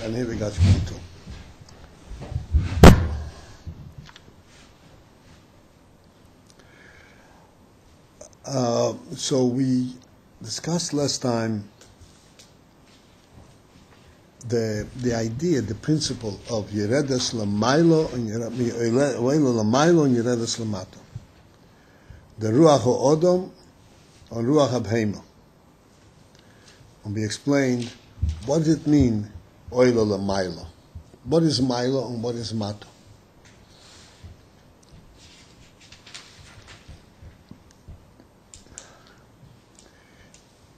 And here we got Shmon too. So we discussed last time the idea, the principle of Yeredas Lamailo and Yeredas Lamato. The Ruach HaOdom and Ruach HaBheima. And we explained what does it mean, Oilo Lamailo. What is Mailo and what is Mato?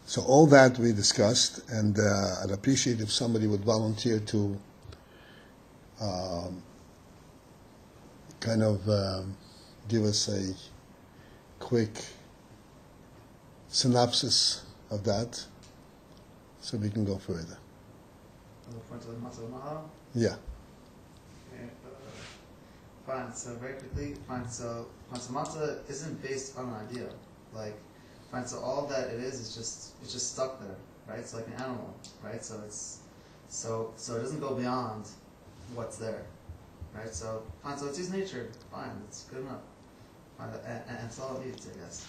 So all that we discussed, and I'd appreciate if somebody would volunteer to give us a quick synopsis of that, so we can go further. Yeah. Okay, fine. So very quickly, fine. So matzah isn't based on an idea, like. Fine, so all that it is just stuck there, right? It's like an animal, right? So it doesn't go beyond what's there, right? So fine, so it's just nature, fine, it's good enough, fine, and it's all it needs, I guess.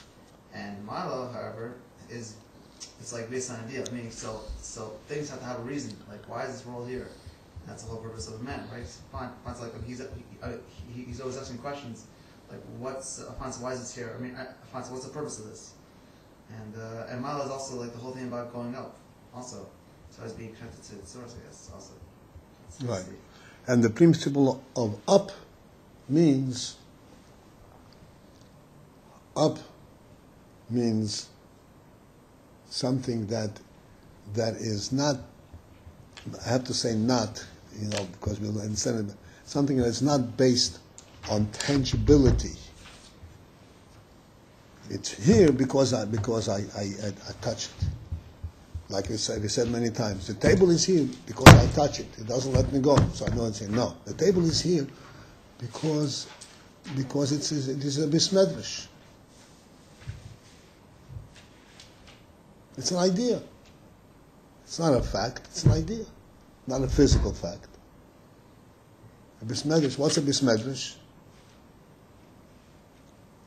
And Milo, however, it's like based on an idea, meaning so things have to have a reason, like why is this world here? And that's the whole purpose of a man, right? Fine, so like he's always asking questions, like what's fine, so why is this here? I mean, fine, so what's the purpose of this? And Mala is also like the whole thing about going up, also. So as being connected to the source, I guess, also. Right. And the principle of up means something that is not, I have to say not, because we'll understand it, something that is not based on tangibility. It's here because I touch it. Like we said many times, the table is here because I touch it. It doesn't let me go, so I know it's here. No, the table is here because it is a bismedrash. It's an idea. It's not a fact. It's an idea, not a physical fact. A bismedrash. What's a bismedrash?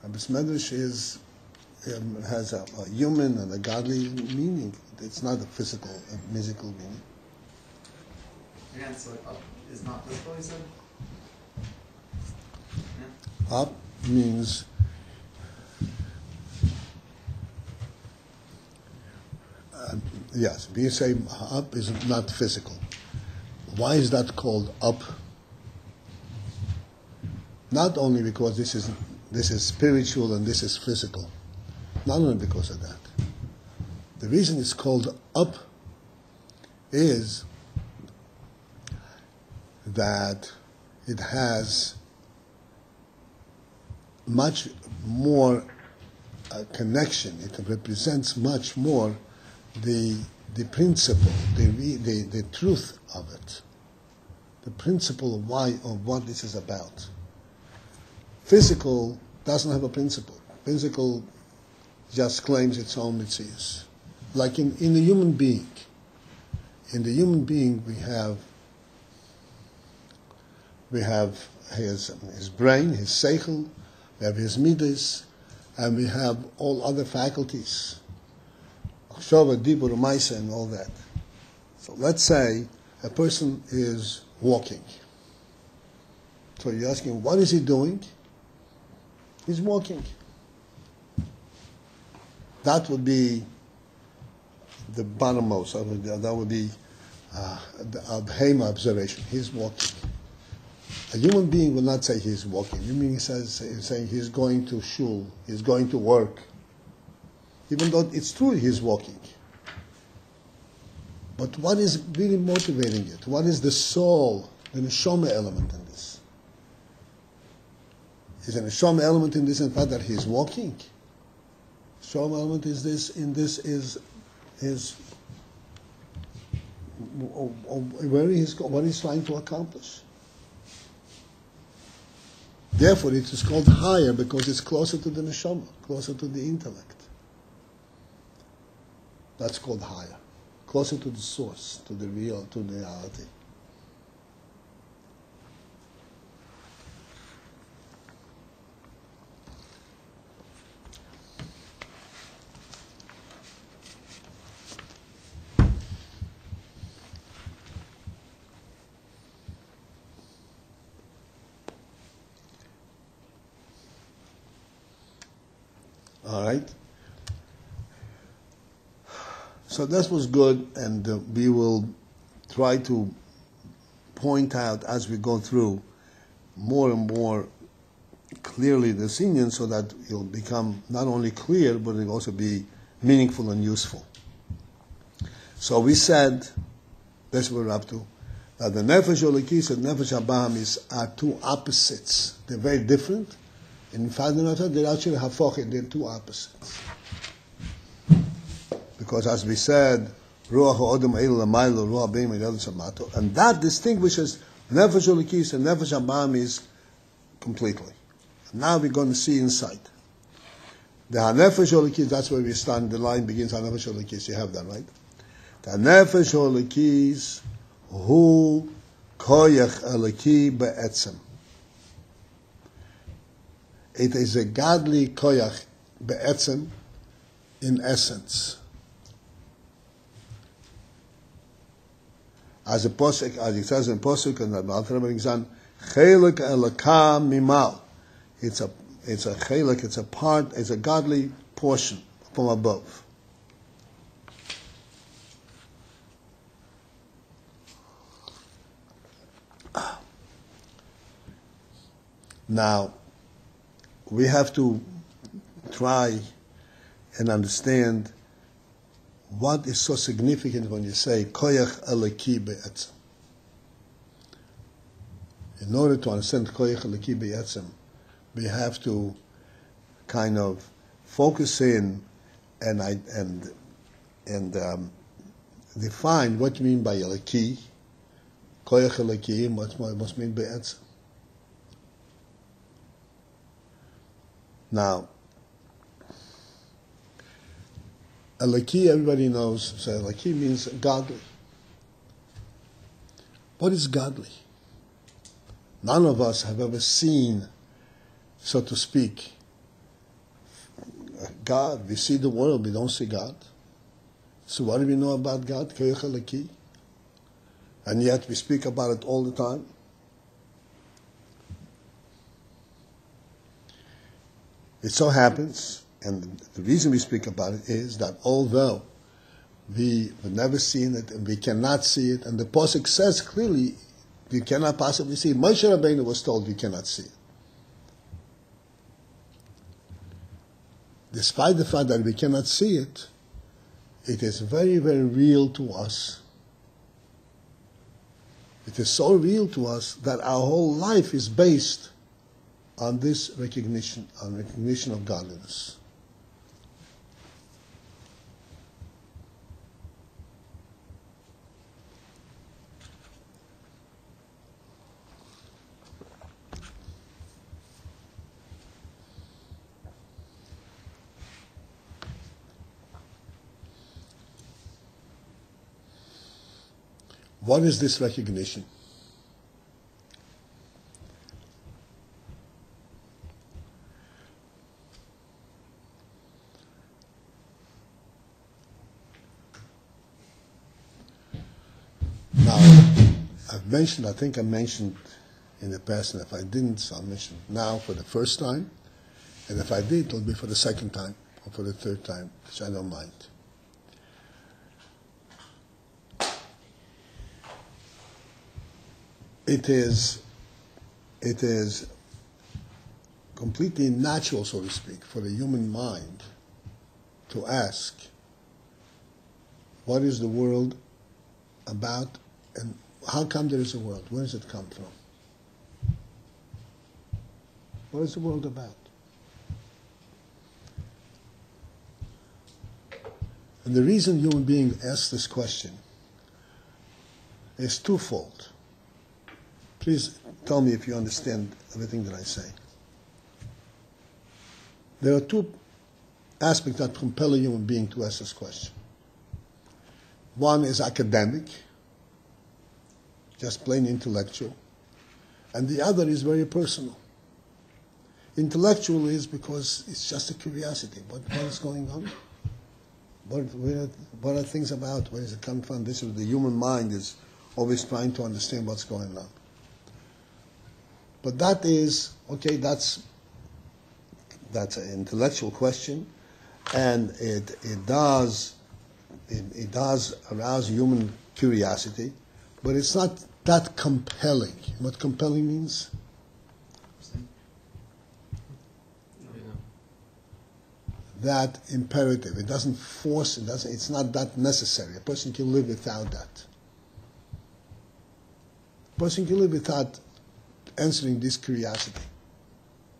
A bismedrash has a human and a godly meaning. It's not a physical, a musical meaning. Again, so up is not physical, you said? Yeah. Up means yes. We say up is not physical. Why is that called up? Not only because this is spiritual and this is physical. Not only because of that. The reason it's called up is that it has much more connection. It represents much more the principle, the truth of it, the principle of what this is about. Physical doesn't have a principle. Physical just claims its own mitzvahs. Like in the human being. In the human being we have his brain, his seichel, we have his midas, and we have all other faculties. Achshava, dibur, maisa, and all that. So let's say a person is walking. So you're asking, what is he doing? He's walking. That would be the bottommost. That would be a Hema observation. He's walking. A human being will not say he's walking. You mean he's saying he's going to shul, he's going to work. Even though it's true he's walking. But what is really motivating it? What is the soul, the neshama element in this? Is an neshama element in this in fact that he's walking? Neshama element is this, in this is what he's trying to accomplish. Therefore, it is called higher because it's closer to the neshama, closer to the intellect. That's called higher, closer to the source, to the real, to the reality. All right? So this was good, and we will try to point out as we go through more and more clearly this Indian, so that it'll become not only clear, but it'll also be meaningful and useful. So we said, that's what we're up to, that the Nefesh Elikis and Nefesh Abahamis are two opposites. They're very different. In fact, they're actually hafochim, they're two opposites. Because as we said, Ruach Ha'odem Eil Lamaylo, Ruach Beim Eil Samato, and that distinguishes Nefesh Elikis and Nefesh Abahamis completely. Now we're going to see inside. The Hanefesh Elikis, that's where we stand, the line begins, Hanefesh Elikis, you have that, right? The Hanefesh Elikis, Hu Koyach Eliki Be'etzem. It is a godly Koyach Be'etzem in essence. As it says in Posuk, and the Alter Rebbe exam, Chelik Elaka Mimal. It's a chelik, it's a part, it's a godly portion from above. Now, we have to try and understand what is so significant when you say koyach eliki be'etzem. In order to understand koyach eliki be'etzem, we have to kind of focus in and define what you mean by eliki, koyach eliki, and what must mean be'etzem. Now, eliki, everybody knows, so eliki means godly. What is godly? None of us have ever seen, so to speak, God. We see the world, we don't see God. So what do we know about God? Koyach eliki. And yet we speak about it all the time. It so happens, and the reason we speak about it is that although we have never seen it and we cannot see it, and the Pasuk says clearly you cannot possibly see it. Moshe Rabbeinu was told you cannot see it. Despite the fact that we cannot see it, it is very, very real to us. It is so real to us that our whole life is based on this recognition, on recognition of godliness. What is this recognition? Now, I think I mentioned in the past, and if I didn't, so I'll mention now for the first time, and if I did, it'll be for the second time, or for the third time, which I don't mind. It is completely natural, so to speak, for the human mind to ask, what is the world about, and how come there is a world? Where does it come from? What is the world about? And the reason human beings ask this question is twofold. Please tell me if you understand everything that I say. There are two aspects that compel a human being to ask this question. One is academic, just plain intellectual, and the other is very personal. Intellectual is because it's just a curiosity. What is going on? What are things about? Where is it coming from? This is the human mind is always trying to understand what's going on. But that is, okay, that's an intellectual question, and it does arouse human curiosity, but it's not that compelling. What compelling means? That imperative. It doesn't force. It's not that necessary. A person can live without that. A person can live without answering this curiosity,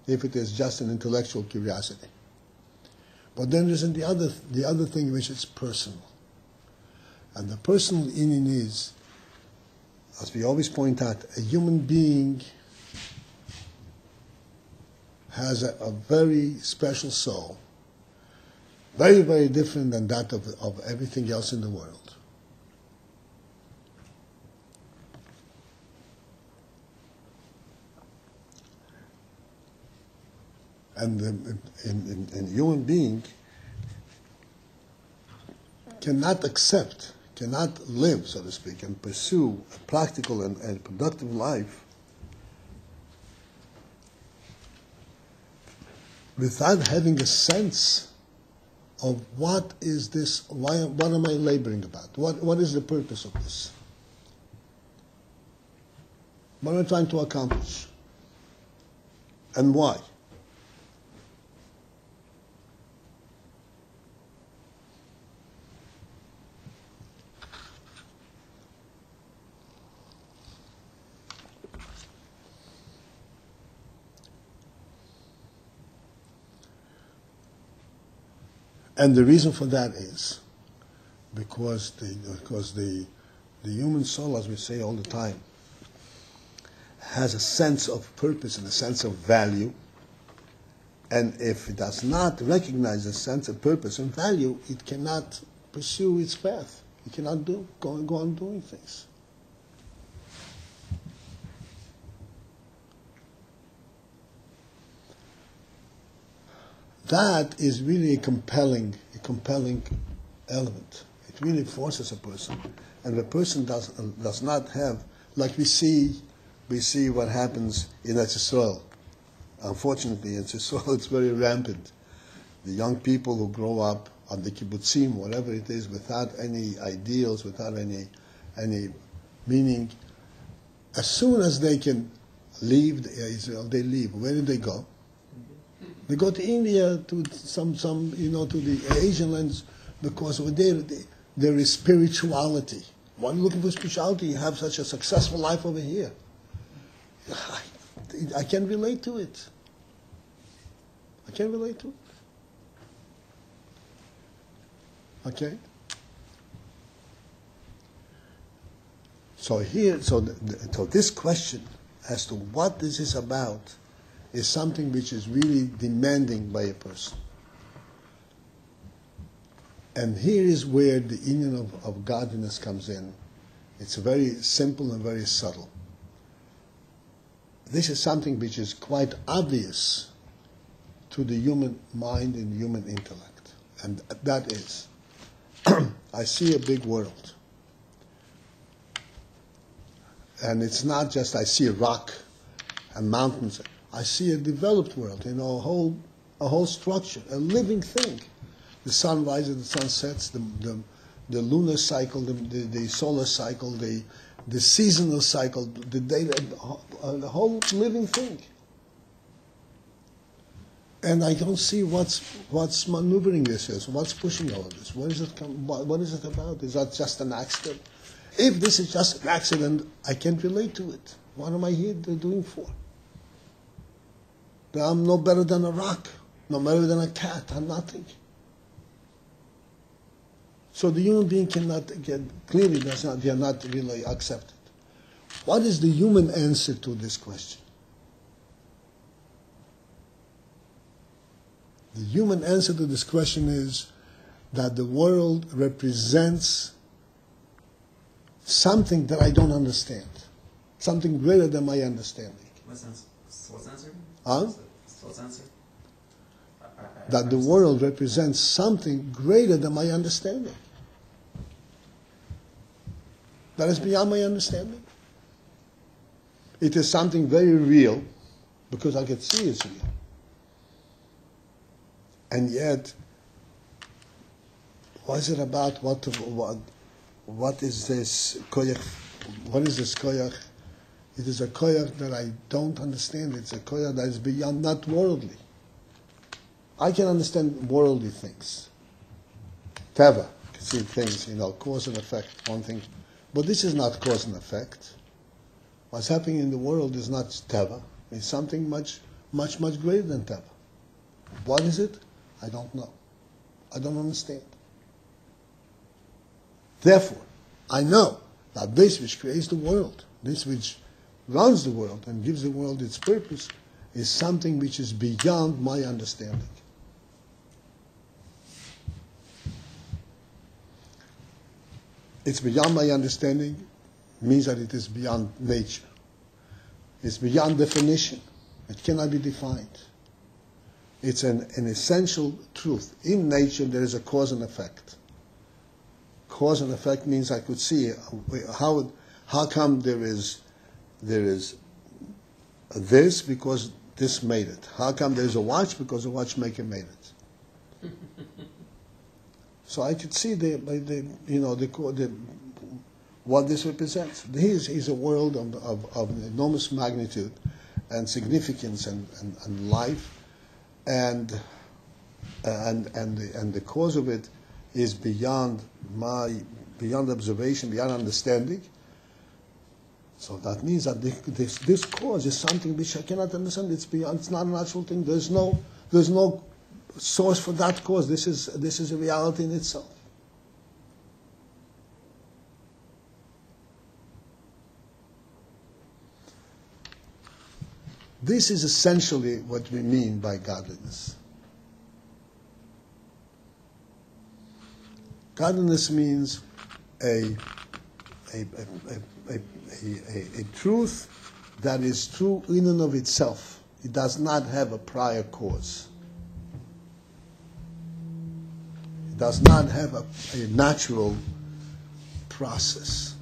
if it is just an intellectual curiosity. But then there's the other thing, which is personal. And the personal inyan is, as we always point out, a human being has a very special soul, very, very different than that of everything else in the world. And a human being cannot accept, cannot live, so to speak, and pursue a practical and productive life without having a sense of what is this, what am I laboring about? What is the purpose of this? What am I trying to accomplish? And why? And the reason for that is because the human soul, as we say all the time, has a sense of purpose and a sense of value. And if it does not recognize a sense of purpose and value, it cannot pursue its path. It cannot go on doing things. That is really a compelling element. It really forces a person, and the person does not have, like we see what happens in Eretz Yisrael. Unfortunately, in Eretz Yisrael, it's very rampant. The young people who grow up on the kibbutzim, whatever it is, without any ideals, without any meaning, as soon as they can leave Israel, they leave. Where do they go? They go to India, to some to the Asian lands, because over there is spirituality. When you're looking for spirituality, you have such a successful life over here. I can relate to it. I can relate to it. Okay? So this question as to what this is about is something which is really demanding by a person. And here is where the inyan of godliness comes in. It's very simple and very subtle. This is something which is quite obvious to the human mind and human intellect. And that is, I see a big world. And it's not just I see a rock and mountains. I see a developed world, a whole structure, a living thing. The sun rises, the sun sets, the lunar cycle, the solar cycle, the seasonal cycle, the whole living thing. And I don't see what's maneuvering this, what's pushing all of this. What is it about? Is that just an accident? If this is just an accident, I can't relate to it. What am I here doing for? I'm no better than a rock, no better than a cat. I'm nothing. So the human being cannot really accept it. What is the human answer to this question? The human answer to this question is that the world represents something that I don't understand, something greater than my understanding. What's answer? What's answer? That the world represents something greater than my understanding. That is beyond my understanding. It is something very real, because I can see it's real. And yet, What is it about? What is this koyach? What is this koyach? It is a koyach that I don't understand. It's a koyach that is beyond, not worldly. I can understand worldly things. Teva, you can see things, cause and effect, one thing. But this is not cause and effect. What's happening in the world is not Teva. It's something much, much, much greater than Teva. What is it? I don't know. I don't understand. Therefore, I know that this which creates the world, this which runs the world and gives the world its purpose, is something which is beyond my understanding. It's beyond my understanding means that it is beyond nature. It's beyond definition. It cannot be defined. It's an essential truth. In nature, there is a cause and effect. Cause and effect means I could see how come there is this because this made it. How come there is a watch because the watchmaker made it. So I could see what this represents. This is a world of enormous magnitude and significance and life, and the cause of it is beyond observation, beyond understanding. So that means that this cause is something which I cannot understand. It's beyond. It's not a natural thing. There's no source for that cause. This is a reality in itself. This is essentially what we mean by godliness. Godliness means a truth that is true in and of itself. It does not have a prior cause. It does not have a natural process.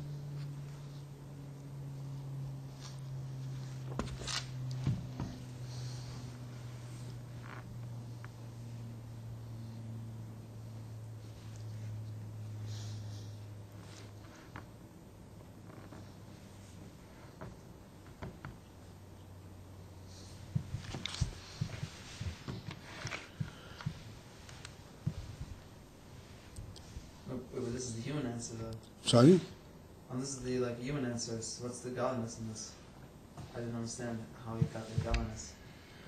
This is the human answer, though. Sorry? And this is the human answer. So what's the godliness in this? I didn't understand how you got the godliness.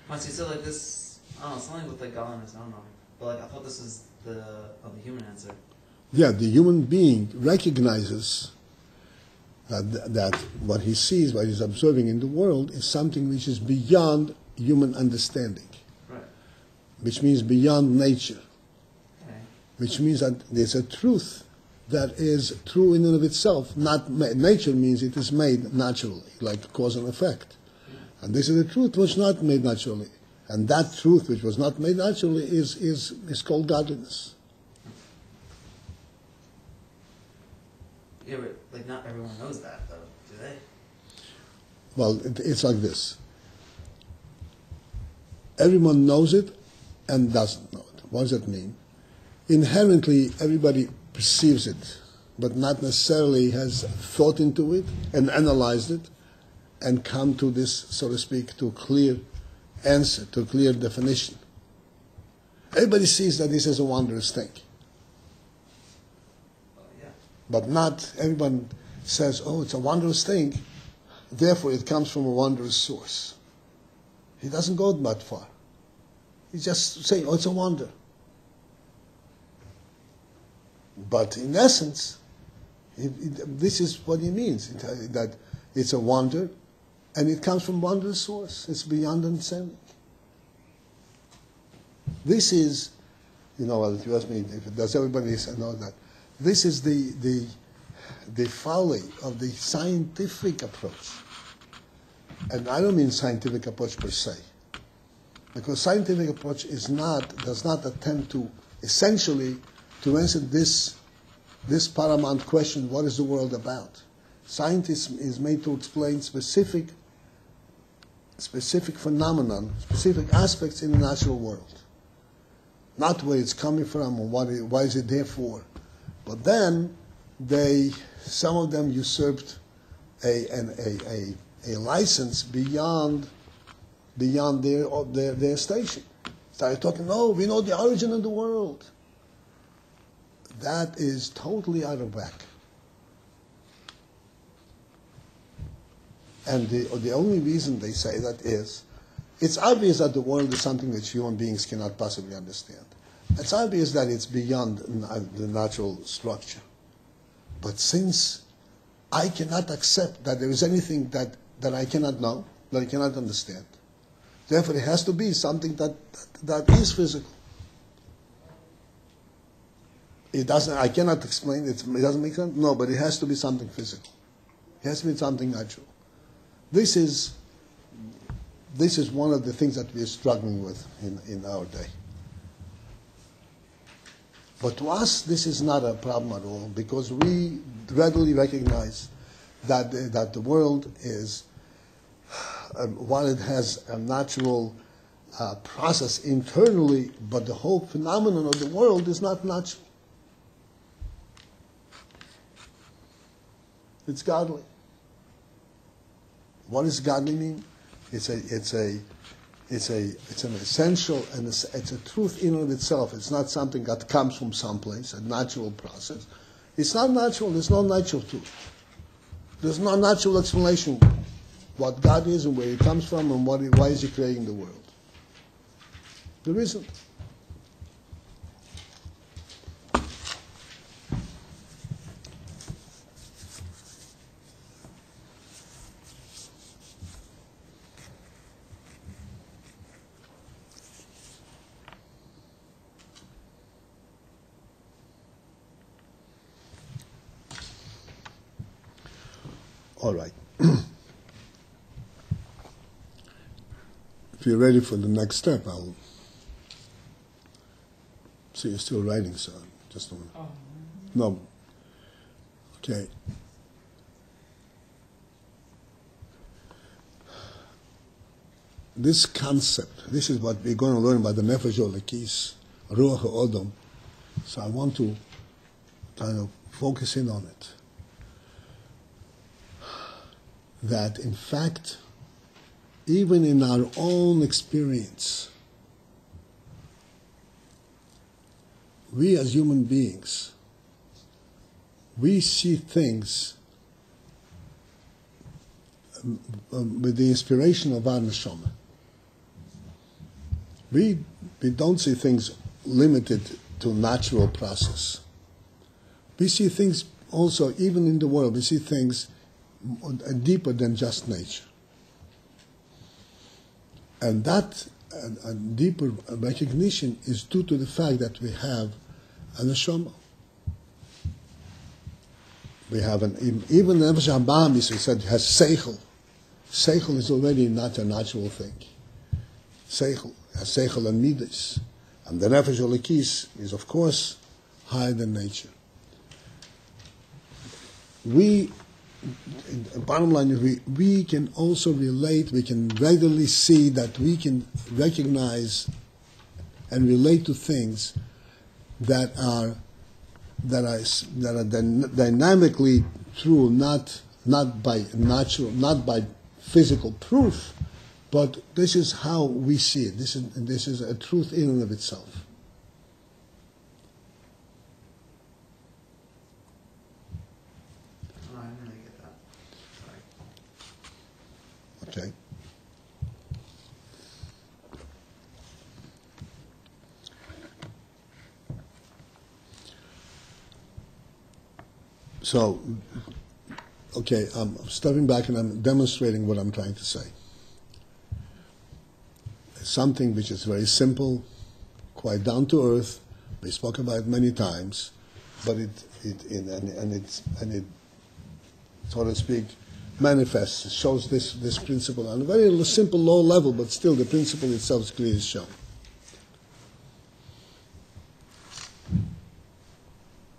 Once you said this, I don't know, something with godliness. I don't know, but I thought this was the human answer. Yeah, the human being recognizes that what he sees, what he's observing in the world, is something which is beyond human understanding. Right. Which means beyond nature. Okay. Which means that there's a truth that is true in and of itself. Nature means it is made naturally, like cause and effect. Yeah. And this is a truth which is not made naturally. And that truth which was not made naturally is called godliness. Yeah, but not everyone knows that, though, do they? Well, it's like this. Everyone knows it and doesn't know it. What does that mean? Inherently, everybody perceives it, but not necessarily has thought into it and analyzed it and come to this, so to speak, to a clear answer, to a clear definition. Everybody sees that this is a wondrous thing. But not everyone says, oh, it's a wondrous thing, therefore it comes from a wondrous source. He doesn't go that far. He's just saying, oh, it's a wonder. But in essence, this is what he means, that it's a wonder, and it comes from a wondrous source. It's beyond understanding. This is, if you ask me, does everybody know that? This is the folly of the scientific approach. And I don't mean scientific approach per se. Because scientific approach does not attempt to essentially to answer this paramount question, what is the world about? Science is made to explain specific phenomenon, specific aspects in the natural world. Not where it's coming from or why is it there for. But then some of them usurped a license beyond their station. Started talking, no, we know the origin of the world. That is totally out of whack. And the only reason they say that is, it's obvious that the world is something that human beings cannot possibly understand. It's obvious that it's beyond the natural structure. But since I cannot accept that there is anything that I cannot know, that I cannot understand, therefore it has to be something that is physical. I cannot explain it. It doesn't make sense? No, but it has to be something physical. It has to be something natural. This is one of the things that we are struggling with in our day. But to us, this is not a problem at all, because we readily recognize that the world is, while it has a natural process internally, but the whole phenomenon of the world is not natural. It's godly. What does godly mean? It's an essential, and it's a truth in and of itself. It's not something that comes from someplace, a natural process. It's not natural. There's no natural truth. There's no natural explanation what God is and where He comes from and why is He creating the world. There isn't. All right. If you're ready for the next step, I'll see you're still writing, so just a minute. Oh. No. Okay. This concept, this is what we're going to learn about the Nefesh Olekis, Ruach HaOdom. So I want to kind of focus in on it. That in fact, even in our own experience, we as human beings, we see things with the inspiration of our neshama. We don't see things limited to natural process. We see things also, even in the world, we see things deeper than just nature. And that deeper recognition is due to the fact that we have a neshama. We have even the Nefesh HaBahamis, we said, has seichel. Seichel is already not a natural thing. Seichel has seichel and midas. And the Nefesh Olekis is, of course, higher than nature. Bottom line is we can also relate, we can readily see that we can recognize and relate to things that are dynamically true, not by natural, not by physical proof, but this is how we see it. This is a truth in and of itself. Okay. So, okay, I'm stepping back and I'm demonstrating what I'm trying to say. It's something which is very simple, quite down to earth. We spoke about it many times, but it so to speak, manifests, shows this principle on a very simple, low level, but still the principle itself is clearly shown.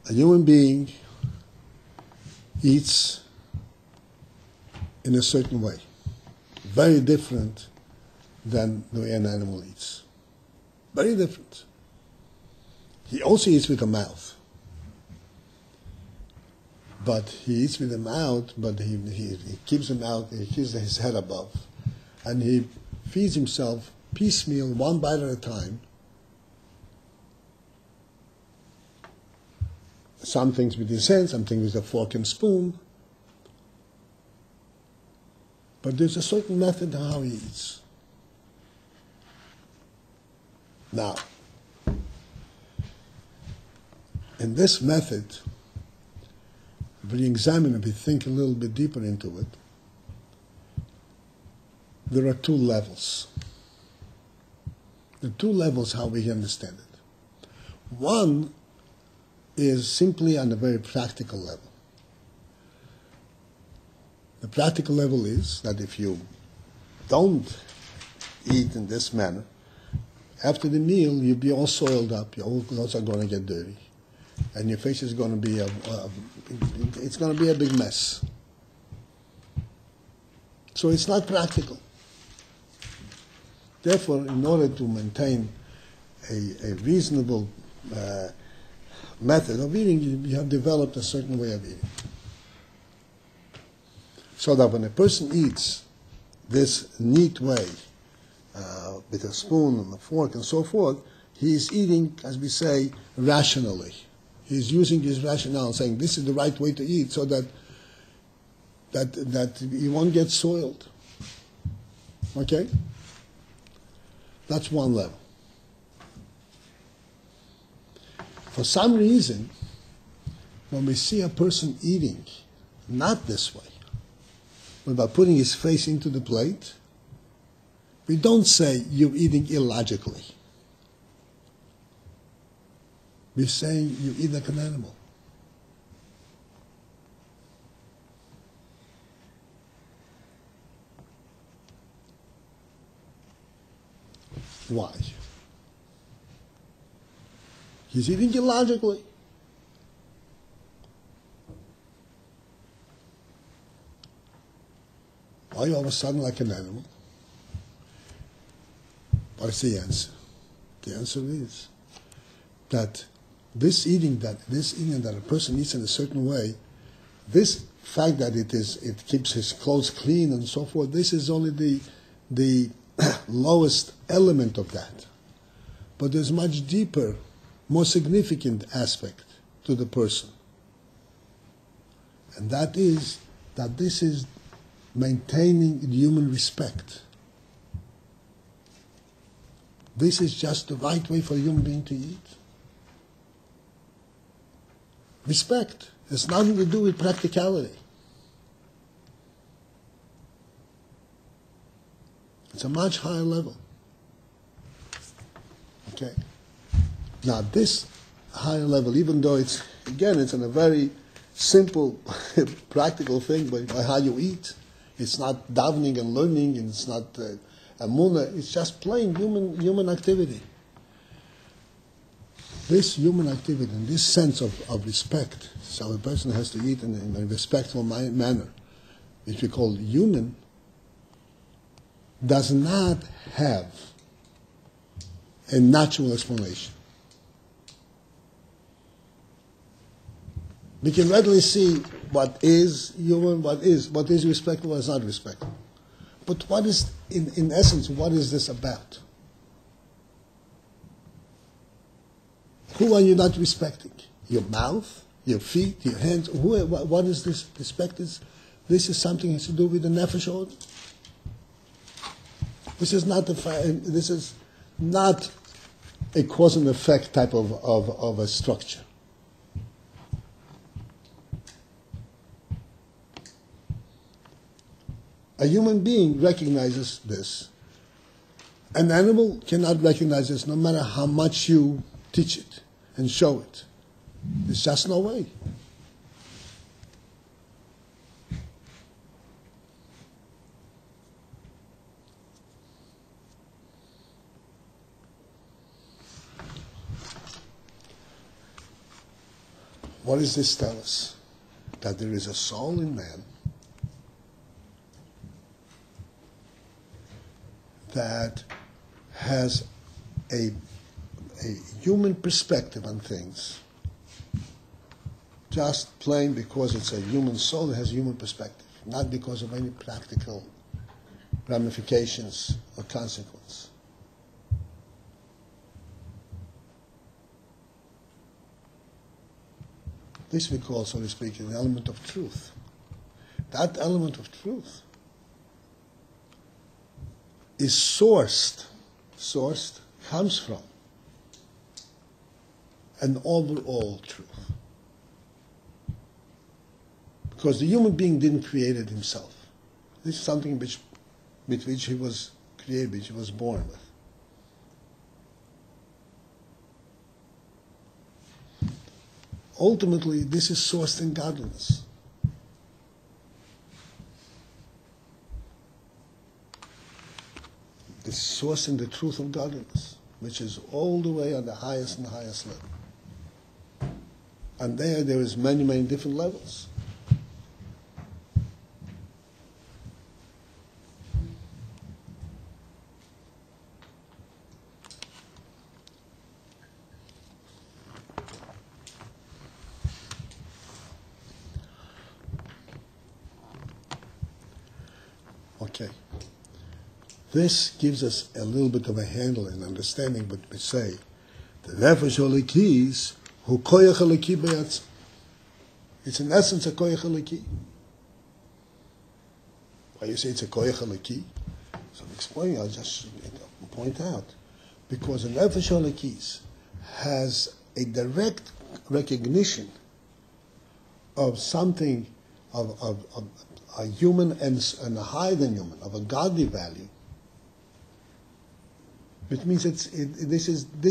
A human being eats in a certain way, very different than the way an animal eats. Very different. He also eats with a mouth. but he eats with them out, but he keeps them out, he keeps his head above, and he feeds himself piecemeal, one bite at a time. Some things with his hands, some things with a fork and spoon. But there's a certain method how he eats. Now, in this method, if we examine it, we think a little bit deeper into it, there are two levels. The two levels how we understand it. One is simply on a very practical level. The practical level is that if you don't eat in this manner, after the meal you'll be all soiled up, your clothes are going to get dirty, and your face is going to be it's going to be a big mess. So it's not practical. Therefore, in order to maintain a reasonable method of eating, you have developed a certain way of eating. So that when a person eats this neat way, with a spoon and a fork and so forth, he is eating, as we say, rationally. He's using his rationale, saying this is the right way to eat, so that he won't get soiled. Okay? That's one level. For some reason, when we see a person eating not this way, but by putting his face into the plate, we don't say you're eating illogically. We're saying you eat like an animal. Why? He's eating illogically. Why all of a sudden like an animal? What's the answer? The answer is that this eating that a person eats in a certain way, this fact that it keeps his clothes clean and so forth, this is only the lowest element of that. But there's much deeper, more significant aspect to the person. And that is that this is maintaining human respect. This is just the right way for a human being to eat. Respect has nothing to do with practicality. It's a much higher level. Okay? Now this higher level, even though it's in a very simple, practical thing, but by how you eat, it's not davening and learning, and it's not amunah, it's just plain human activity. This human activity and this sense of respect, so a person has to eat in a respectful manner, which we call human, does not have a natural explanation. We can readily see what is human, what is respectful, what is not respectful. But what is, in essence, what is this about? Who are you not respecting? Your mouth, your feet, your hands? What is this respect? This is something that has to do with the nefesh order. This is not a cause and effect type of a structure. A human being recognizes this. An animal cannot recognize this no matter how much you teach it and show it. There's just no way. What does this tell us? That there is a soul in man that has a human perspective on things just plain because it's a human soul, it has a human perspective, not because of any practical ramifications or consequence. This we call, so to speak, an element of truth. That element of truth is sourced, comes from an overall truth. Because the human being didn't create it himself. This is something with which he was created, which he was born with. Ultimately, this is sourced in godliness. It's sourced in the truth of godliness, which is all the way on the highest and highest level. And there is many, many different levels. Okay. This gives us a little bit of a handle and understanding what we say. The nefesh haliki is hu koyach haliki be'atzmo. It's in essence a koyach haliki. Why you say it's a koyach haliki? So I'm explaining, I'll just point out. Because the nefesh haliki has a direct recognition of something, of a human and a higher than human, of a godly value. It means this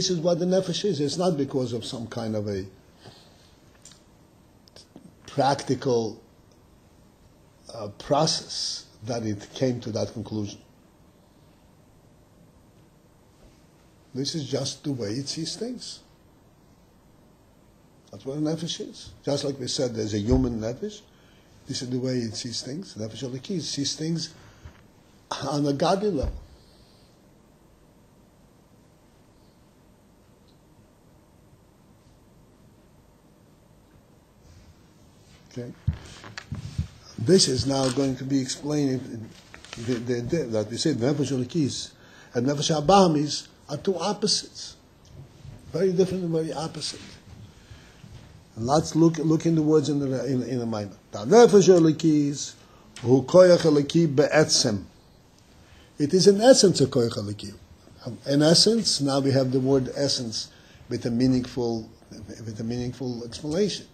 is what the nefesh is. It's not because of some kind of a practical process that it came to that conclusion. This is just the way it sees things. That's what a nefesh is. Just like we said, there's a human nefesh. This is the way it sees things. The nefesh halakhi sees things on a godly level. Okay. This is now going to be explained. That we say the nefesh halakhi and nefesh habahamis are two opposites, very different and very opposite. And let's look in the words in the MAAMAR. The nefesh halakhi hu koyach halaki be'etzem. It is in essence a koyach halaki. In essence, now we have the word essence with a meaningful explanation.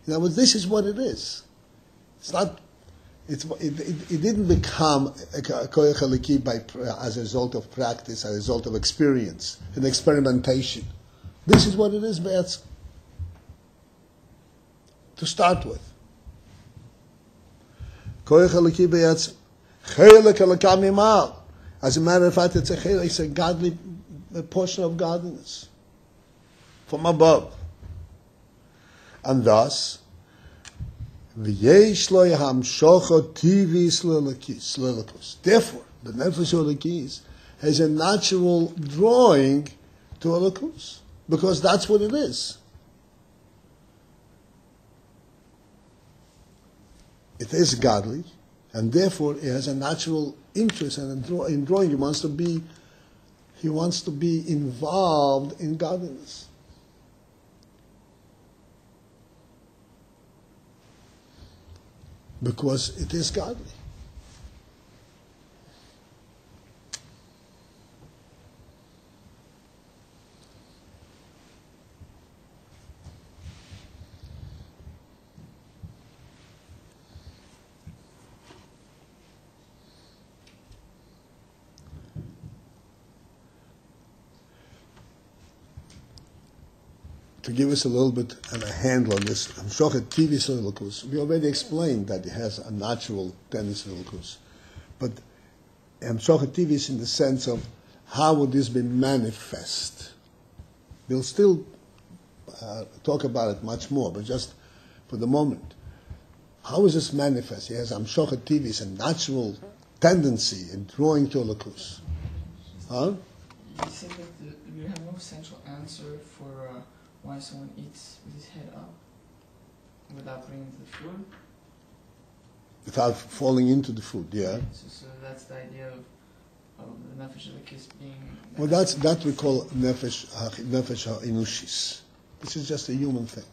In other words, this is what it is. It's not. It didn't become a koyach halaki as a result of practice, as a result of experience and experimentation. This is what it is, be'etzem. To start with. Koyach halaki be'etzem. Chelek halakah mimal. As a matter of fact, it's a godly portion of godliness from above. And thus, v'yesh lo hamshocha tivis l'elakus. Therefore, the nefesh halakhi has a natural drawing to elakus, because that's what it is. It is godly, and therefore it has a natural interest in drawing. He wants to be involved in godliness. Because it is godly. To give us a little bit of a handle on this, Hamshochet Tivis L'Elakus, we already explained that it has a natural tendency L'Elakus. But Hamshochet Tivis in the sense of how would this be manifest? We'll still talk about it much more, but just for the moment. How is this manifest? It has Hamshochet Tivis, a natural tendency in drawing to L'Elakus. Huh? You said that you have no central answer for why someone eats with his head up. without bringing to the food. Without falling into the food, yeah. So that's the idea of the nefesh elokis being. Well, that we call nefesh ha'inushis. This is just a human thing.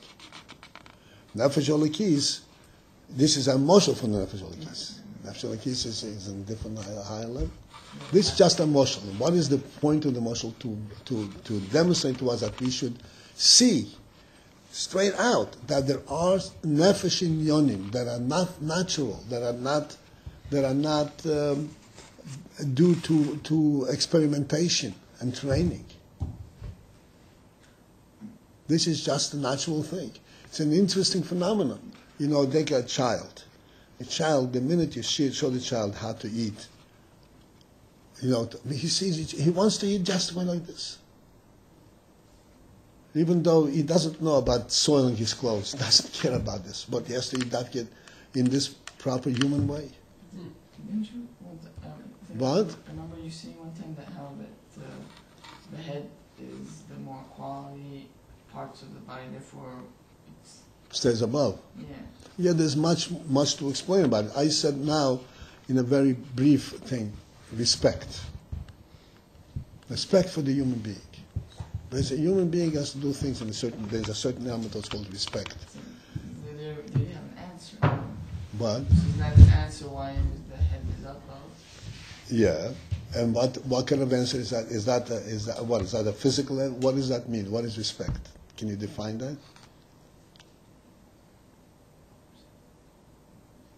Nefesh elokis, this is a moshel for nefesh elokis. Nefesh elokis is in a different higher level. This is just a moshel. What is the point of the moshel? To demonstrate to us that we should see straight out that there are nefesh inyonim that are not natural, that are not due to experimentation and training. This is just a natural thing. It's an interesting phenomenon. You know, take a child. A child, the minute you show the child how to eat, you know, he sees it, he wants to eat just like this. Even though he doesn't know about soiling his clothes, doesn't care about this, but he has to eat that kid in this proper human way. Didn't you? What? I remember you saying one time that how that the head is the more quality parts of the body, therefore it's Stays above. yeah. Yeah, there's much to explain about it. I said now, in a very brief thing, respect. Respect for the human being. There's a human being has to do things in there's a certain element that's called respect. So there you have an answer. But, So is that an answer why the head is above? yeah, and what kind of answer is that? Is that what? Is that a physical? What does that mean? What is respect? Can you define that?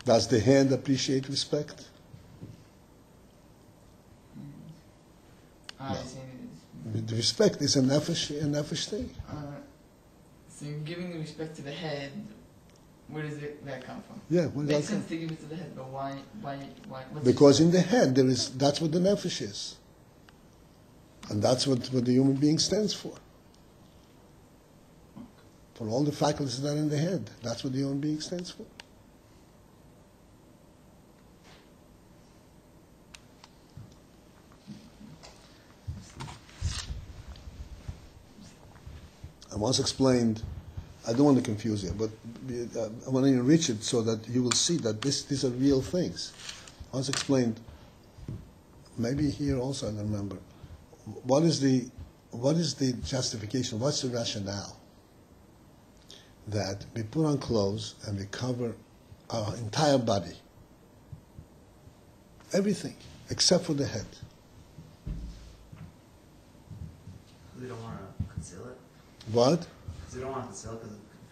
Does the hand appreciate respect? I No. see. The respect is a nefesh thing. So you're giving the respect to the head. Where does that come from? Yeah, where does Makes that come? sense to give it to the head, but why? What's Because in the head that's what the nefesh is, and that's what the human being stands for. For all the faculties that are in the head, that's what the human being stands for. I once explained, I don't want to confuse you, but I want to enrich it so that you will see that these are real things. I once explained, maybe here also I don't remember, what is the justification, what's the rationale that we put on clothes and we cover our entire body, everything except for the head. We don't want to conceal it. What? Because we don't want to conceal it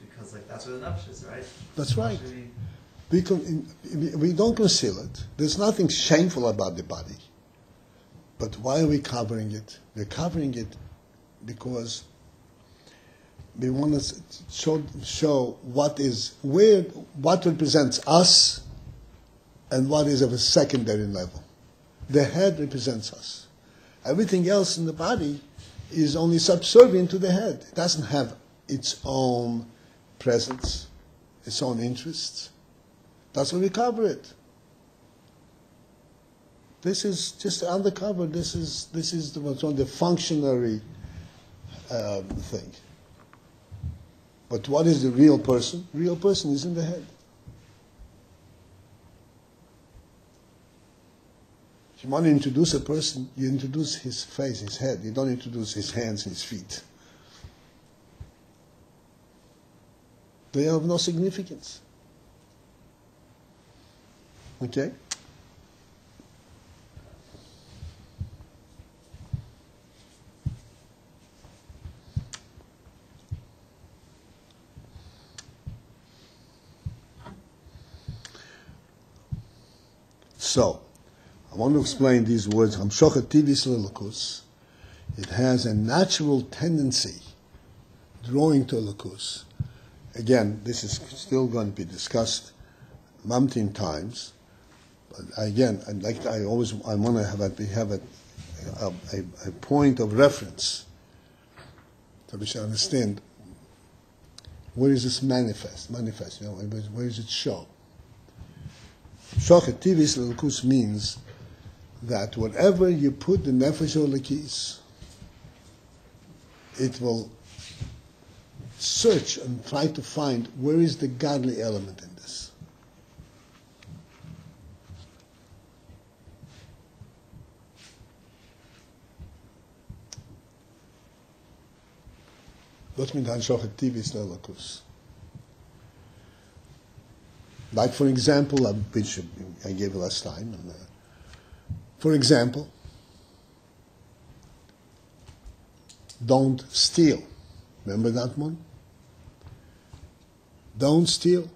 because like that's where the nefesh is, right? That's right. Should We don't conceal it. There's nothing shameful about the body. But why are we covering it? We're covering it because we want to show what represents us and what is of a secondary level. The head represents us. Everything else in the body is only subservient to the head. It doesn't have its own presence, its own interests. That's why we cover it. This is just undercover. This is what's on the functionary thing. But what is the real person? Real person is in the head. If you want to introduce a person, you introduce his face, his head. You don't introduce his hands, his feet. They have no significance. Okay? So, I want to explain these words. Hamshochet tivis lelukus. It has a natural tendency drawing to lukus. Again, this is still going to be discussed umpteen times. But again, I want to have a point of reference so we should understand where is this manifest. You know, where does it show? Shochet tivis lelukus means that whatever you put the nefesh elokis, it will search and try to find where is the godly element in this. Wat mit Hanshochet Tivis Lelakus? Like for example, which I gave last time. For example, don't steal. Remember that one? Don't steal.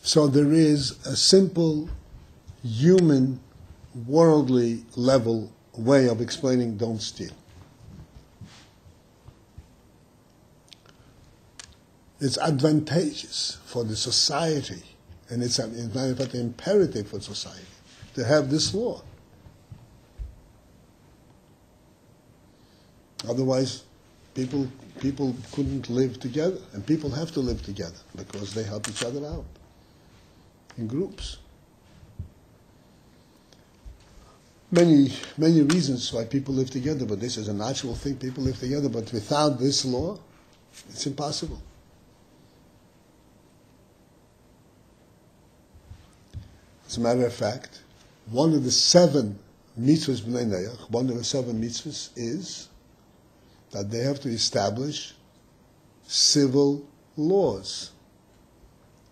So there is a simple, human, worldly level way of explaining don't steal. It's advantageous for the society, and it's an imperative for society to have this law. Otherwise, people couldn't live together, and people have to live together because they help each other out in groups. Many reasons why people live together, but this is a natural thing. People live together, but without this law, it's impossible. As a matter of fact, one of the 7 mitzvahs b'nei Noach, one of the 7 mitzvahs is that they have to establish civil laws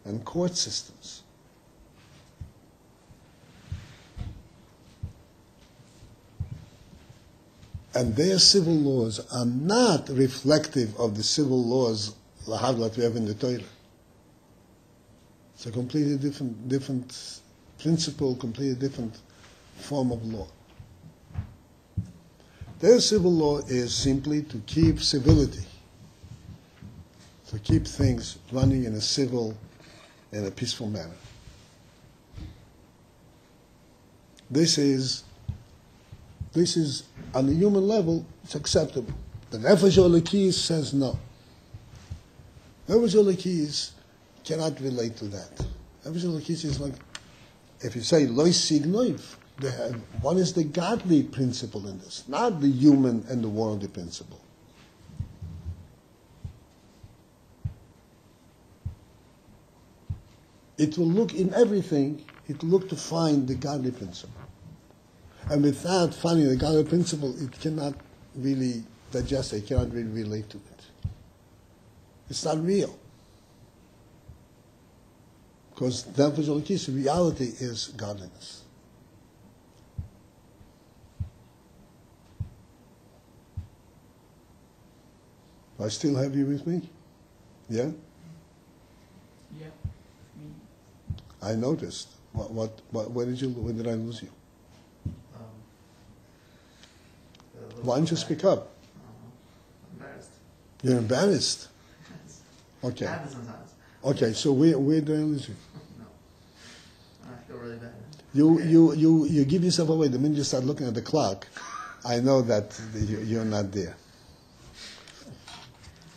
and court systems. And their civil laws are not reflective of the civil laws that we have in the Torah. It's a completely different principle, completely different form of law. Their civil law is simply to keep civility, to keep things running in a civil and a peaceful manner. This is on the human level, it's acceptable. The Nefesh Elokis says no. Nefesh Elokis cannot relate to that. Nefesh Elokis is like, if you say Lo Signoiv, what is the godly principle in this? Not the human and the worldly principle. It will look in everything, it will look to find the godly principle. And without finding the godly principle, it cannot really digest it, it cannot really relate to it. It's not real. Because the reality is godliness. Do I still have you with me? Yeah? Yeah. I noticed. Where did I lose you? Why don't you speak up? Embarrassed. You're embarrassed? Okay. Happens sometimes. Okay, so where did I lose you? No. I feel really bad. You give yourself away. The minute you start looking at the clock, I know that you're not there.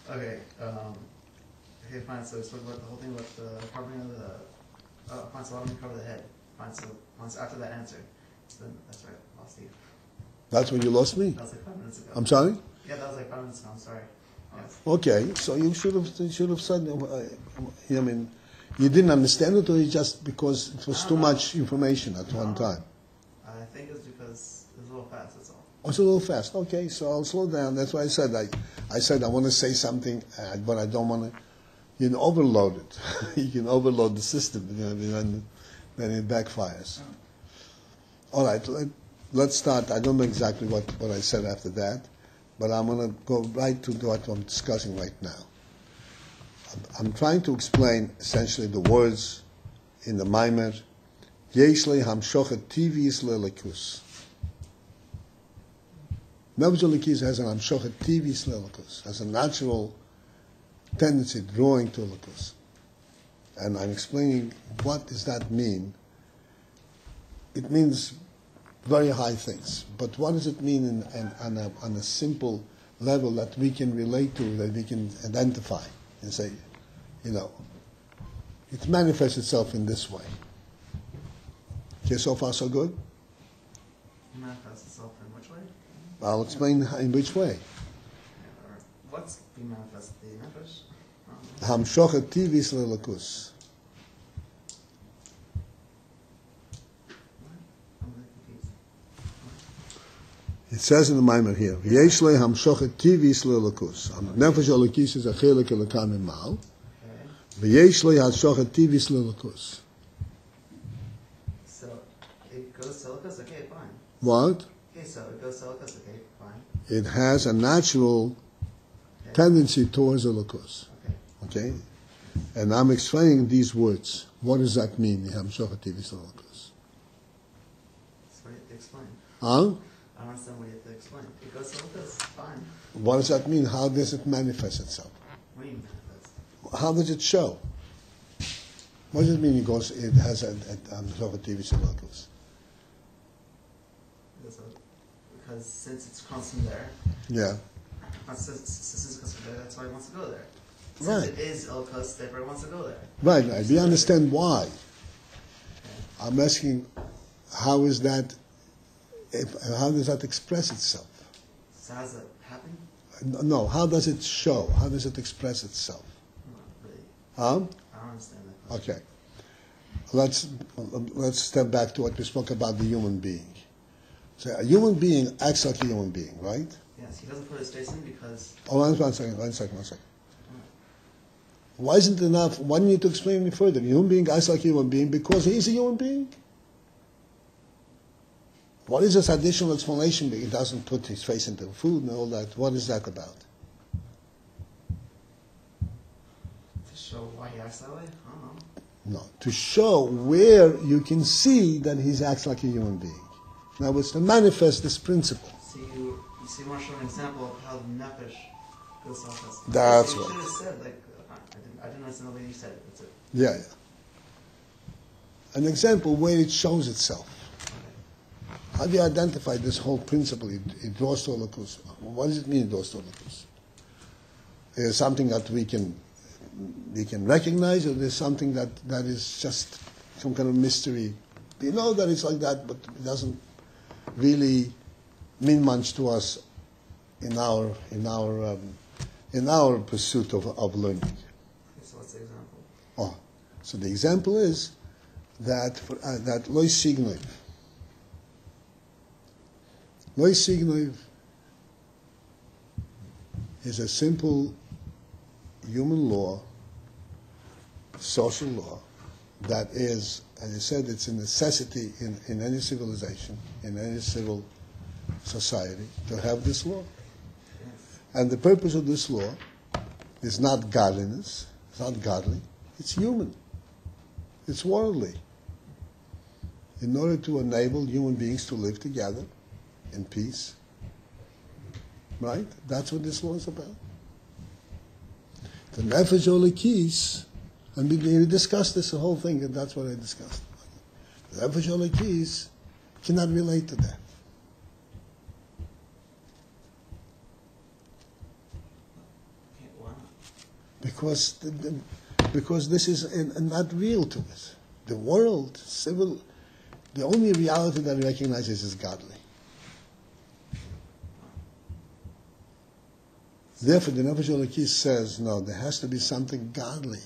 Okay, okay, fine. So we spoke about the whole thing about the covering of the. Fine. So why don't we cover the head? Fine. So once after that answer, then that's right. Lost you. That's when you lost me? That was like 5 minutes ago. I'm sorry? Yeah, that was like 5 minutes ago. I'm sorry. Yes. Okay, so you should have said. I mean, you didn't understand it, or just because it was too much information at one time. I think it's because it was a little fast. That's all. Oh, it's a little fast. Okay, so I'll slow down. That's why I said I want to say something, but I don't want to. You can overload it. You can overload the system, then it backfires. All right, let's start. I don't know exactly what I said after that, but I'm going to go right to what I'm discussing right now. I'm trying to explain essentially the words in the MAAMAR. Yesh le hamshochet tivis lelikus. Nefesh Elokis has an hamshochet tivis lelikus, has a natural tendency drawing to elikus. And I'm explaining what does that mean. It means very high things, but what does it mean on a simple level that we can relate to, that we can identify and say, it manifests itself in this way. Okay, so far so good? Manifests itself in which way? I'll explain in which way. What's being manifested? The nefesh? Hamshocha tivis lelakus. I'm really confused. It says in the MAAMAR here, V'yesh le hamshocha tivis lelakus. Nefesh elokis is a chelik elokam imal. Okay. V'yesh le hamshocha tivis lelakus. So it goes to Elikus, okay, fine. What? Okay, so it goes to Elikus, okay, fine. It has a natural tendency towards elikus. Okay. Okay? And I'm explaining these words. What does that mean, the hamshocha tivis lelakus? That's what you have to explain. Huh? I don't understand what you have to explain. It goes to Elikus, fine. What does that mean? How does it manifest itself? What do you mean manifest? How does it show? What does it mean it has a hamshocha tivis lelakus? Because since it's constant there, Yeah. since it's constant there, that's why he wants to go there. Since Right. it is Elikus, therefore he wants to go there. Right, right. We understand why. Okay. I'm asking, how is that, how does that express itself? So how does that happen? No, how does it show? How does it express itself? Not really. Huh? I don't understand that question. Okay. Let's step back to what we spoke about the human being. So a human being acts like a human being, right? Yes, he doesn't put his face in because... Oh, one second. Why isn't it enough? Why do you need to explain any further? A human being acts like a human being because he is a human being. What is this additional explanation that he doesn't put his face into food and all that? What is that about? To show why he acts that way? I don't know. No, to show where you can see that he acts like a human being. In other words, to manifest this principle. So you want to show an example of how the nefesh goes to Elikus. That's so you right. should have said, like, I didn't understand the way you said it. That's it. Yeah. An example where it shows itself. Okay. How do you identify this whole principle? It draws to Elikus. What does it mean it draws to Elikus? Is it something that we can recognize, or there's something that is just some kind of mystery? We know that it's like that, but it doesn't really mean much to us in our pursuit of learning. Okay, so what's the example? Oh, so the example is that that loy signoiv. Loy signoiv is a simple human law, social law, that is, as I said, it's a necessity in any civilization, in any civil society, to have this law. Yes. And the purpose of this law is not godliness, it's not godly, it's human, it's worldly. In order to enable human beings to live together in peace. Right? That's what this law is about. The nefesh olekis, and we discussed this, the whole thing, and that's what I discussed. The nefesh olekis cannot relate to that. Okay, why not? Because this is not real to us. The world, civil, the only reality that we recognize is godly. Therefore, the Nefesh Elokis says, no, there has to be something godly,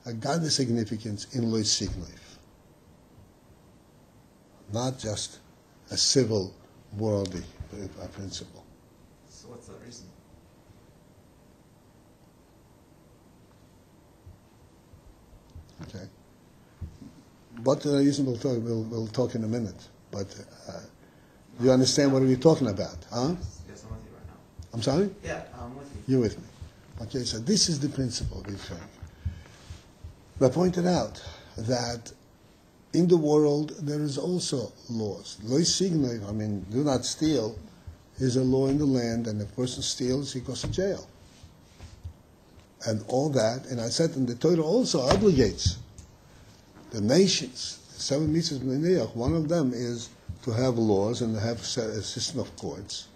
a godly significance in Lo Signoiv, not just a civil, worldly principle. So what's the reason? Okay. What the reason we'll talk in a minute. But you understand what we're talking about, huh? Yes, I'm with you right now. I'm sorry? Yeah, I'm with you. You're with me. Okay, so this is the principle we're saying. I pointed out that in the world there is also laws. Lo signoiv, I mean, do not steal, is a law in the land, and if a person steals, he goes to jail. And all that, and I said, and the Torah also obligates the nations, the 7 mitzvahs b'nei, one of them is to have laws and to have a system of courts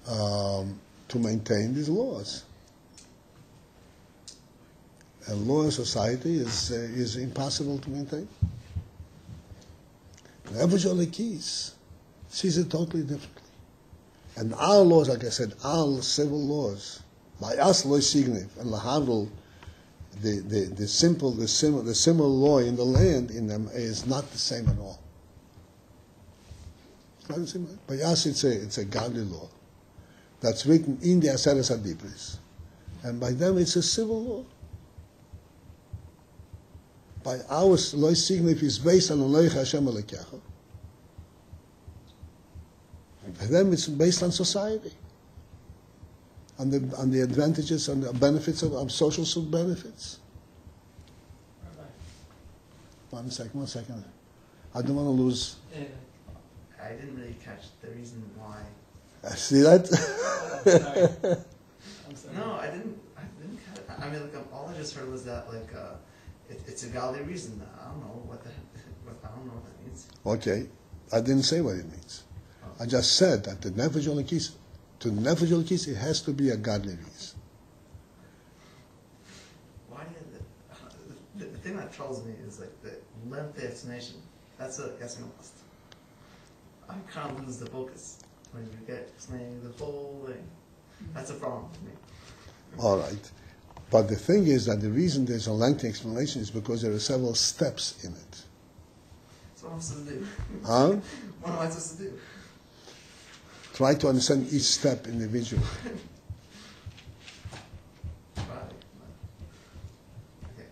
to maintain these laws. A law in society is impossible to maintain. The average Olekis sees it totally differently. And our laws, like I said, our civil laws, by us lo signiv and lahavdol, the similar law in the land in them is not the same at all. It's not the same. By us, it's a godly law that's written in the Aseres HaDibros, and by them it's a civil law. By ours, lo signiv is based on Elohecha Hashem Elokecha. By them, it's based on society, on the advantages and the benefits of social benefits. Rabbi. One second. I don't want to lose. I didn't really catch the reason why. See that? Sorry. I'm sorry. No, I didn't catch. I mean, like, all I just heard was that, like, it's a godly reason. I don't know what I don't know what that means. Okay, I didn't say what it means. I just said that to the Nefesh Elokis, it has to be a godly reason. Why do the thing that troubles me is like the lengthy explanation. That's a yes or no question. I kind of lose the focus when you get explaining the whole thing. That's a problem for me. All right. But the thing is that the reason there's a lengthy explanation is because there are several steps in it. That's what I'm supposed to do. Huh? What am I supposed to do? Try to understand each step individually. Right. Okay.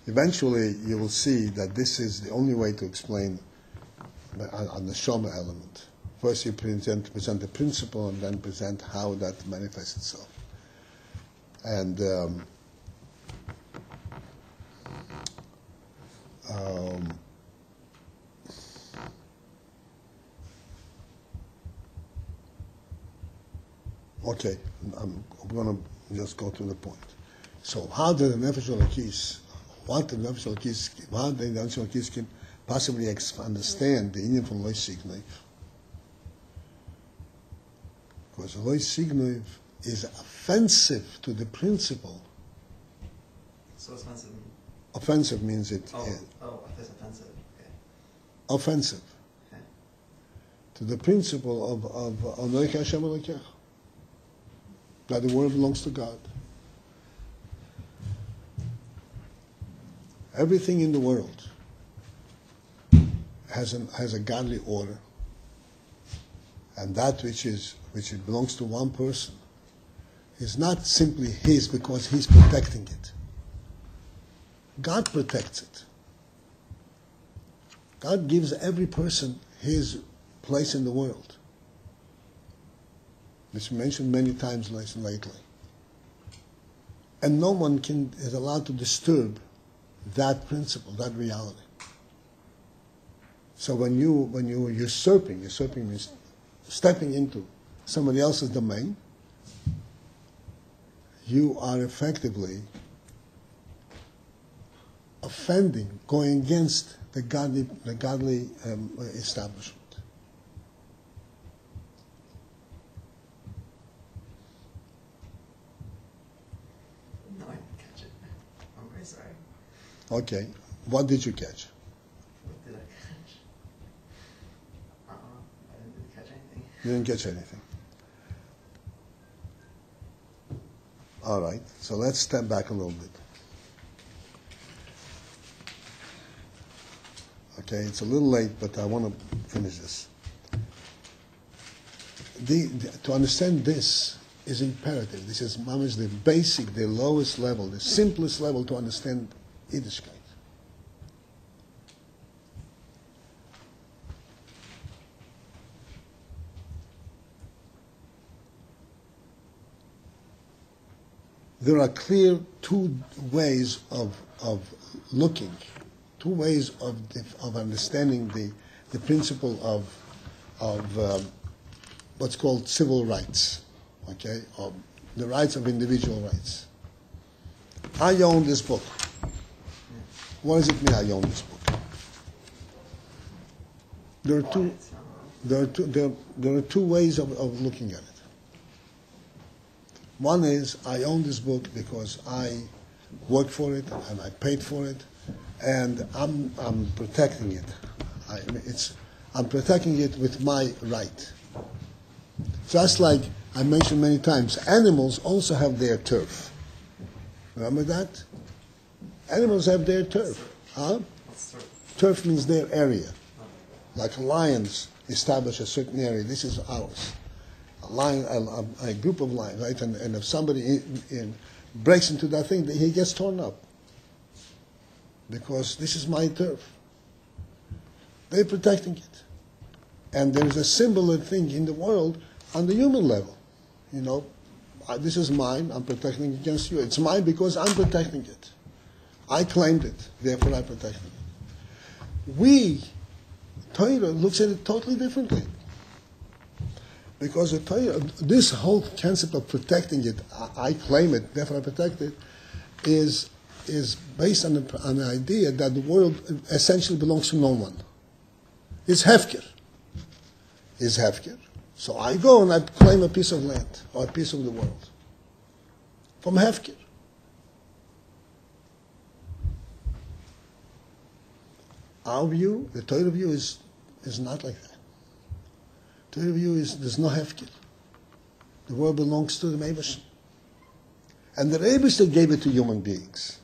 Eventually, you will see that this is the only way to explain on the Shoma element. First, you present the principle, and then present how that manifests itself. And okay, I'm going to just go to the point. So, how did the Nefesh Elokis, what the Nefesh Elokis can possibly understand the Indian from Lo Signiv? Because Lo Signiv is offensive to the principle. So offensive. Offensive means it. I thought it's offensive. Okay. Offensive. Okay. To the principle of Elohecha Hashem Elokecha, that the world belongs to God. Everything in the world has a godly order, and that which belongs to one person is not simply his because he's protecting it. God protects it. God gives every person his place in the world. This is mentioned many times lately. And no one is allowed to disturb that principle, that reality. So when you're usurping means stepping into somebody else's domain, you are effectively offending, going against the godly establishment. No, I didn't catch it. I'm very sorry. Okay, what did you catch? What did I catch? I didn't really catch anything. You didn't catch anything. All right, so let's step back a little bit. Okay, it's a little late, but I want to finish this. To understand this is imperative. This is mamish the basic, the lowest level, the simplest level to understand Yiddishkeit. There are clear two ways of looking, two ways of understanding the principle of what's called civil rights, okay, of the rights of individual rights. I own this book. What does it mean I own this book? There are two ways of looking at it. One is I own this book because I worked for it, and I paid for it, and I'm protecting it. I'm protecting it with my right. Just like I mentioned many times, animals also have their turf. Remember that? Animals have their turf. Huh? What's turf? Turf means their area. Like lions establish a certain area. This is ours. A lion, a group of lions, right? And if somebody breaks into that thing, he gets torn up. Because this is my turf. They're protecting it. And there's a similar thing in the world on the human level. You know, this is mine, I'm protecting it against you. It's mine because I'm protecting it. I claimed it, therefore I'm protecting it. We, Torah, looks at it totally differently. Because the Torah, this whole concept of protecting it, I claim it, therefore I protect it, is based on the idea that the world essentially belongs to no one. It's hefker. It's hefker. So I go and I claim a piece of land or a piece of the world from hefker. Our view, the Torah view, is not like that. The Torah view is there's no hefker. The world belongs to the Eibusher. And the Eibusher gave it to human beings.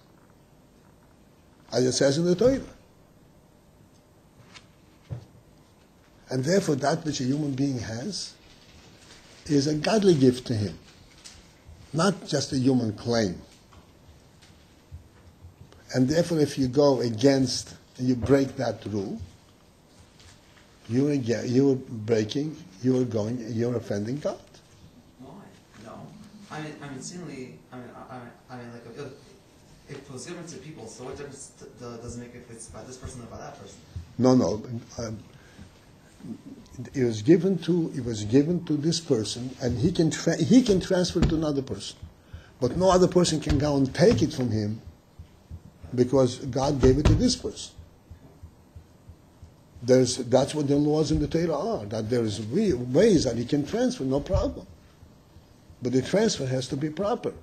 As it says in the Torah. And therefore that which a human being has is a godly gift to him. Not just a human claim. And therefore if you go against and you break that rule, you're breaking, you're offending God. Why? No. I mean, seemingly, like, if it was given to people, so what difference does it make if it's by this person or by that person? No. It was given to this person, and he can transfer it to another person, but no other person can go and take it from him, because God gave it to this person. That's what the laws in the Torah are. That there is ways that he can transfer, no problem, but the transfer has to be proper.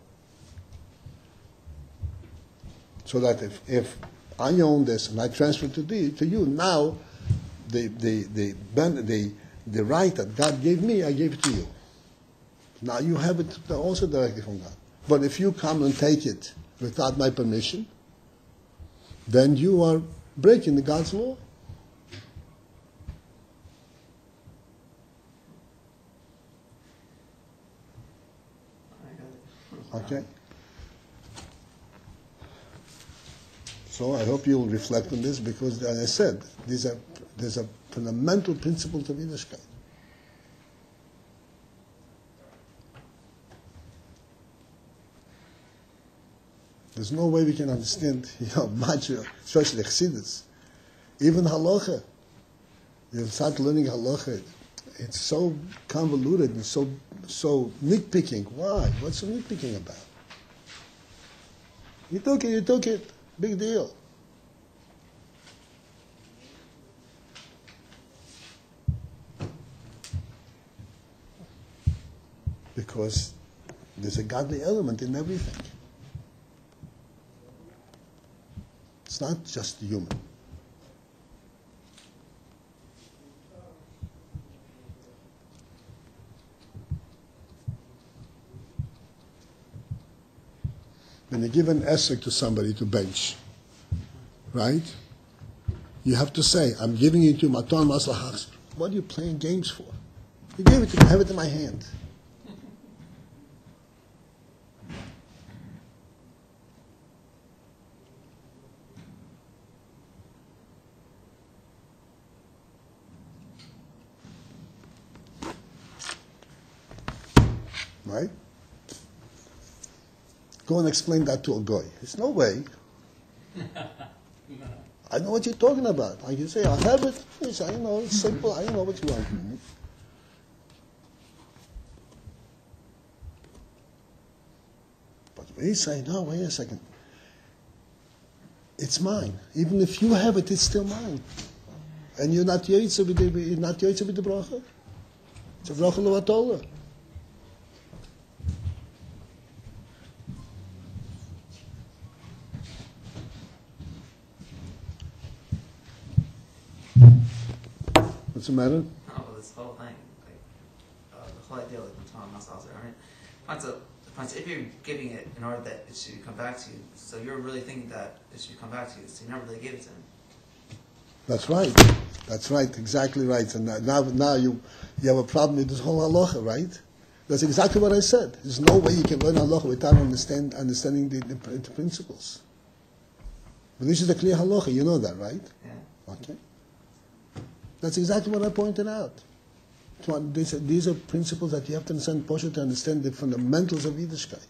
So that if I own this and I transfer to you, now the right that God gave me, I gave it to you. Now you have it also directly from God. But if you come and take it without my permission, then you are breaking the God's law. Okay? So I hope you will reflect on this, because, as I said, there's a fundamental principle to Yiddishkeit. There's no way we can understand, much, especially Chassidus. Even halacha. You start learning halacha, it's so convoluted and so nitpicking. Why? What's so nitpicking about? You took it. Big deal. Because there's a godly element in everything. It's not just human. When you give an esrog to somebody to bench, right? You have to say, I'm giving it to Maton Maslahach. What are you playing games for? You gave it to me, have it in my hand. Right? Go and explain that to a guy. There's no way. I know what you're talking about. I can say, I have it. Yes, I know, it's simple. I know what you want from me. But we say, no, wait a second. It's mine. Even if you have it, it's still mine. And you're not yoitze with the bracha. It's a bracha l'vatola. What's the matter? No, but this whole thing, like, the whole idea, like, Tom Masasa, right? So if you're giving it in order that it should come back to you, so you're really thinking that it should come back to you, so you never really gave it to him. That's right. That's right. Exactly right. And now you have a problem with this whole halacha, right? That's exactly what I said. There's no way you can learn halacha without understanding the principles. But this is a clear halacha. You know that, right? Yeah. Okay. That's exactly what I pointed out. These are principles that you have to understand, to understand the fundamentals of Yiddishkeit.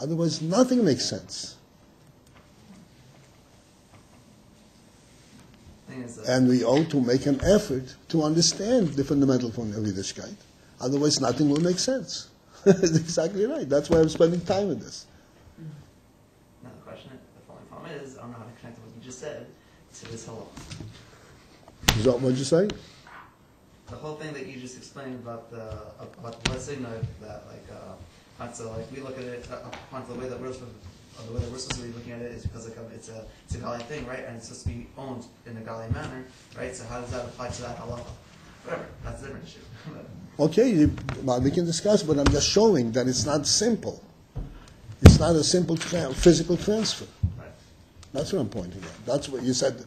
Otherwise, nothing makes sense. And we ought to make an effort to understand the fundamental form of Yiddishkeit. Otherwise, nothing will make sense. That's exactly right. That's why I'm spending time with this. Now the question, the following problem is, I don't know how to connect what you just said to this whole. Is that what you say? The whole thing that you just explained about the signal that so like we look at it the way that we're supposed to be looking at it is because it's a Gali thing, right? And it's supposed to be owned in a Gali manner, right? So how does that apply to that halacha? Whatever, that's a different issue. Okay, we can discuss, but I'm just showing that it's not simple. It's not a simple physical transfer. Right. That's what I'm pointing at. That's what you said.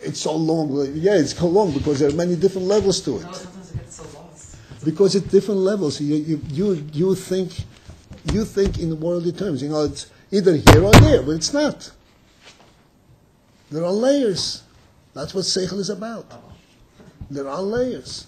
It's so long. Yeah, it's so long because there are many different levels to it. No, sometimes it gets so lost. Because it's different levels. You think in worldly terms. You know, it's either here or there, but it's not. There are layers. That's what seichel is about. There are layers.